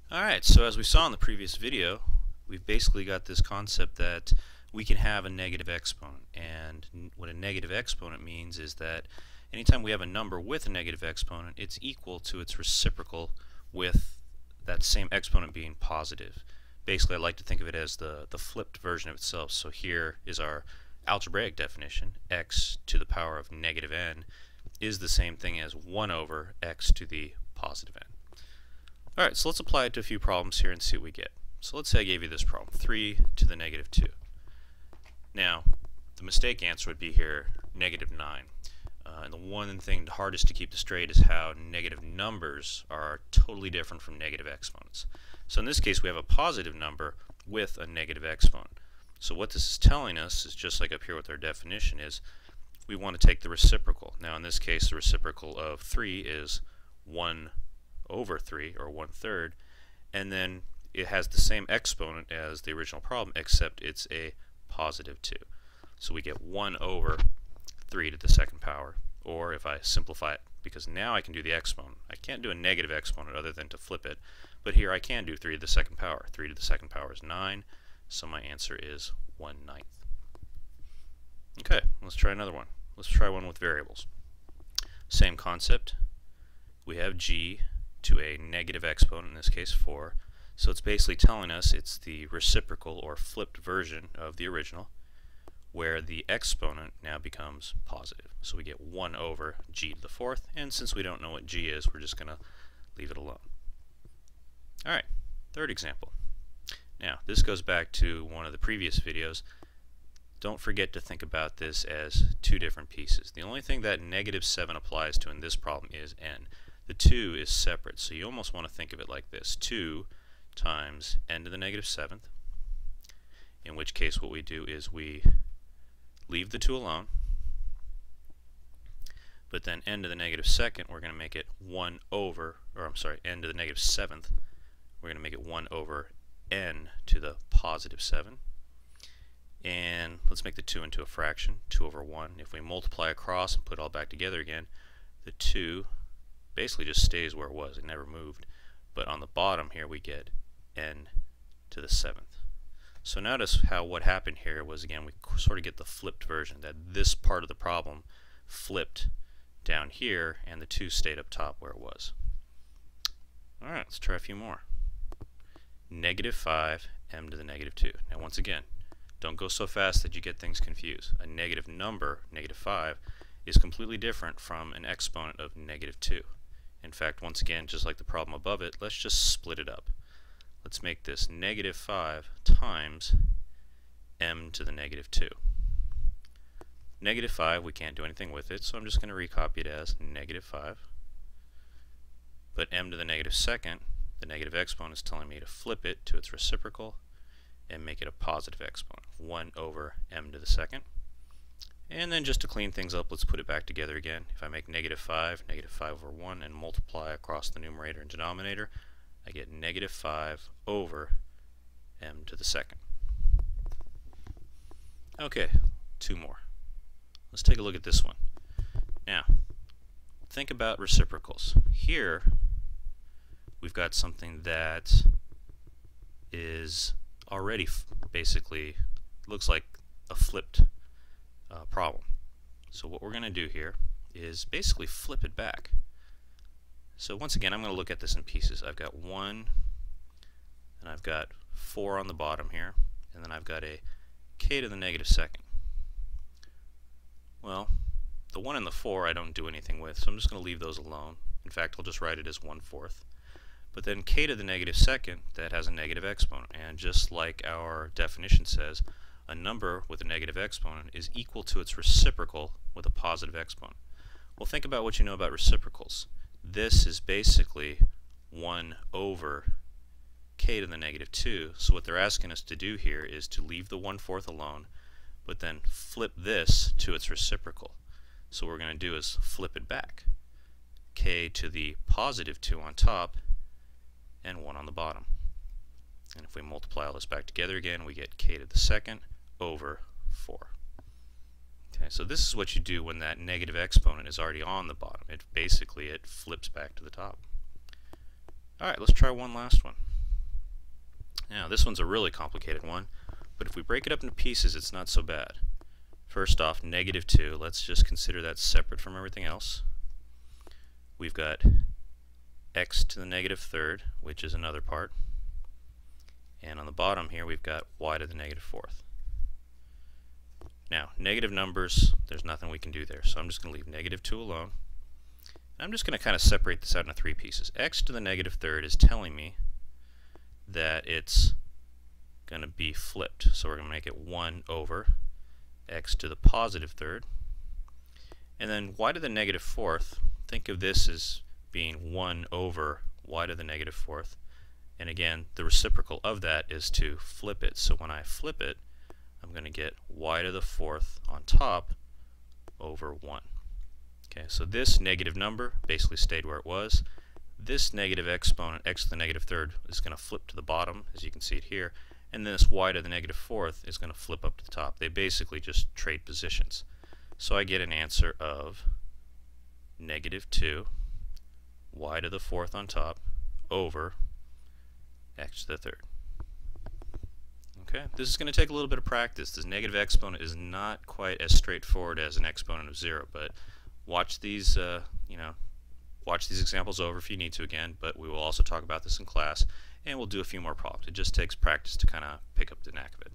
Alright, so as we saw in the previous video, we've basically got this concept that we can have a negative exponent. And what a negative exponent means is that anytime we have a number with a negative exponent, it's equal to its reciprocal with that same exponent being positive. Basically, I like to think of it as the flipped version of itself. So here is our algebraic definition. X to the power of negative n is the same thing as 1 over x to the positive n. Alright, so let's apply it to a few problems here and see what we get. So let's say I gave you this problem, 3 to the negative 2. Now, the mistake answer would be here, negative 9. And the one thing the hardest to keep straight is how negative numbers are totally different from negative exponents. So in this case, we have a positive number with a negative exponent. So what this is telling us is just like up here with our definition is we want to take the reciprocal. Now in this case, the reciprocal of 3 is 1 over 3, or 1/3, and then it has the same exponent as the original problem, except it's a positive 2. So we get 1 over 3 to the second power, or if I simplify it, because now I can do the exponent. I can't do a negative exponent other than to flip it, but here I can do 3 to the second power. 3 to the second power is 9, so my answer is 1/9. Okay, let's try another one. Let's try one with variables. Same concept. We have g to a negative exponent, in this case 4. So it's basically telling us it's the reciprocal or flipped version of the original, where the exponent now becomes positive. So we get 1 over g to the 4th, and since we don't know what g is, we're just going to leave it alone. Alright, third example. Now, this goes back to one of the previous videos. Don't forget to think about this as two different pieces. The only thing that negative 7 applies to in this problem is n. The 2 is separate, so you almost want to think of it like this. 2 times n to the negative 7th, in which case what we do is we leave the 2 alone, but then n to the negative 2nd, we're going to make it 1 over, or I'm sorry, n to the negative 7th, we're going to make it 1 over n to the positive 7. And let's make the 2 into a fraction, 2 over 1. If we multiply across and put it all back together again, the 2 basically just stays where it was. It never moved. But on the bottom here we get n to the 7th. So notice how what happened here was, again, we sort of get the flipped version, that this part of the problem flipped down here and the 2 stayed up top where it was. Alright, let's try a few more. Negative 5 m to the negative 2. Now once again, don't go so fast that you get things confused. A negative number, negative 5, is completely different from an exponent of negative 2. In fact, once again, just like the problem above it, let's just split it up. Let's make this negative 5 times m to the negative 2. Negative 5, we can't do anything with it, so I'm just going to recopy it as negative 5. But m to the negative 2nd, the negative exponent, is telling me to flip it to its reciprocal and make it a positive exponent, 1 over m to the 2nd. And then just to clean things up, let's put it back together again. If I make negative 5 over 1, and multiply across the numerator and denominator, I get negative 5 over m to the 2nd. Okay, 2 more. Let's take a look at this one. Now, think about reciprocals. Here, we've got something that is already basically looks like a flipped problem. So what we're going to do here is basically flip it back. So once again, I'm going to look at this in pieces. I've got 1, and I've got 4 on the bottom here, and then I've got a k to the negative 2nd. Well, the 1 and the 4 I don't do anything with, so I'm just going to leave those alone. In fact, I'll just write it as 1/4. But then k to the negative 2nd, that has a negative exponent, and just like our definition says, a number with a negative exponent is equal to its reciprocal with a positive exponent. Well, think about what you know about reciprocals. This is basically 1 over k to the negative 2, so what they're asking us to do here is to leave the 1/4 alone, but then flip this to its reciprocal. So what we're going to do is flip it back. K to the positive 2 on top, and 1 on the bottom. And if we multiply all this back together again, we get k to the 2nd over 4. Okay, so this is what you do when that negative exponent is already on the bottom. It flips back to the top. Alright, let's try one last one. Now this one's a really complicated one, but if we break it up into pieces, it's not so bad. First off, -2, let's just consider that separate from everything else. We've got x to the -3rd, which is another part. And on the bottom here, we've got y to the -4th. Now, negative numbers, there's nothing we can do there, so I'm just going to leave -2 alone. And I'm just going to kind of separate this out into 3 pieces. X to the -3rd is telling me that it's going to be flipped. So we're going to make it 1 over x to the +3rd. And then y to the -4th, think of this as being 1 over y to the -4th. And again, the reciprocal of that is to flip it. So when I flip it, I'm going to get y to the 4th on top over 1. Okay, so this negative number basically stayed where it was. This negative exponent, x to the -3rd, is going to flip to the bottom, as you can see it here. And then this y to the -4th is going to flip up to the top. They basically just trade positions. So I get an answer of -2 y to the 4th on top over x to the 3rd. Okay, this is going to take a little bit of practice. This negative exponent is not quite as straightforward as an exponent of 0, but watch these, watch these examples over if you need to again. But we will also talk about this in class, and we'll do a few more problems. It just takes practice to kind of pick up the knack of it.